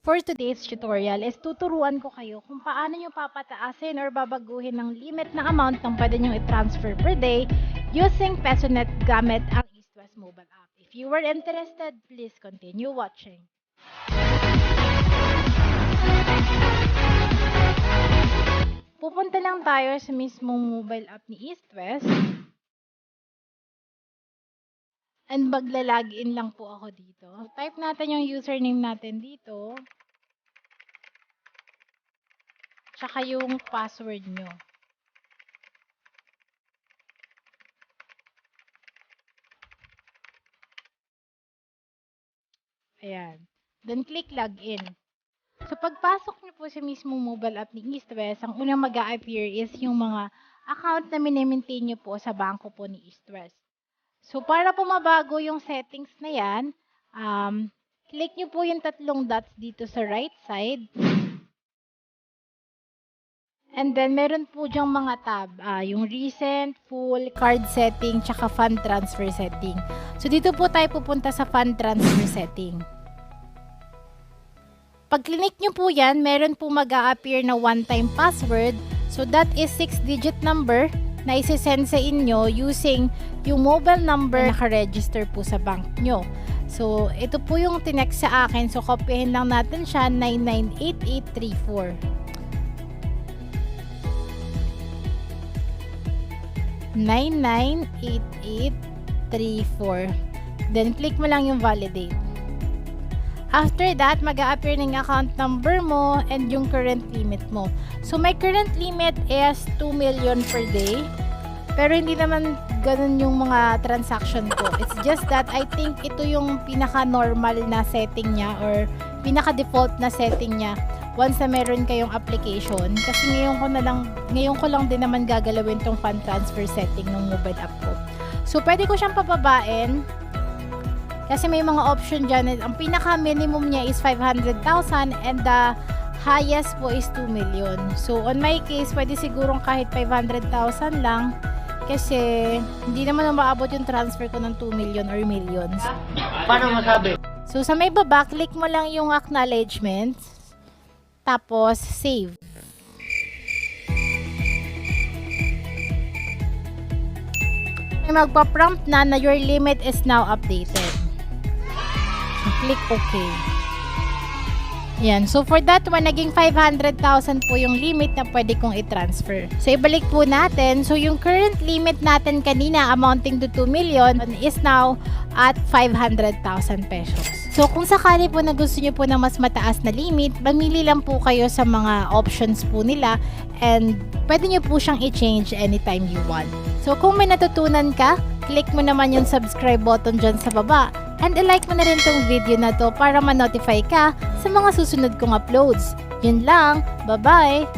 For today's tutorial is tuturuan ko kayo kung paano nyo papataasin or babaguhin ng limit na amount ng pwede nyo i-transfer per day using PesoNet gamit ang East West mobile app. If you were interested, please continue watching. Pupunta lang tayo sa mismong mobile app ni East West. And magla-login lang po ako dito. Type natin yung username natin dito. Tsaka yung password nyo. Ayan. Then click login. So pagpasok nyo po sa mismong mobile app ni East West, ang unang mag-a-appear is yung mga account na mini-maintain nyo po sa bangko po ni East West. So para po mabago yung settings na yan, click nyo po yung tatlong dots dito sa right side. And then, meron po dyang mga tab. Yung recent, full, card setting, tsaka fund transfer setting. So, dito po tayo pupunta sa fund transfer setting. Pag click nyo po yan, meron po mag-a-appear na one-time password. So, that is 6-digit number na isi-send sa inyo using yung mobile number na naka-register po sa bank nyo. So, ito po yung tinext sa akin. So, kopyahin lang natin siya, 998834. 998834. Then, click mo lang yung validate. After that, mag-a-appear ng account number mo and yung current limit mo. So, my current limit is 2 million per day. Pero hindi naman ganun yung mga transaction ko. It's just that I think ito yung pinaka-normal na setting niya or pinaka-default na setting niya once na meron kayong application. Kasi ngayon ko lang din naman gagalawin tong fund transfer setting ng mobile app ko. So, pwede ko siyang pababain. Kasi may mga option dyan. Ang pinaka-minimum niya is 500,000 and the highest po is 2 million. So, on my case, pwede sigurong kahit 500,000 lang. Kasi, hindi naman maabot yung transfer ko ng 2 million or millions. Paano masabi? So, sa may baba, click mo lang yung acknowledgement. Tapos, save. May magpa-prompt na your limit is now updated. So, click OK. Yan. So, for that one, naging 500,000 po yung limit na pwede kong i-transfer. So, ibalik po natin. So, yung current limit natin kanina amounting to 2 million is now at 500,000 pesos. So, kung sakali po na gusto nyo po ng mas mataas na limit, mamili lang po kayo sa mga options po nila and pwede nyo po siyang i-change anytime you want. So, kung may natutunan ka, click mo naman yung subscribe button dyan sa baba and i-like mo na rin tong video na to para ma-notify ka sa mga susunod kong uploads. Yun lang. Bye-bye!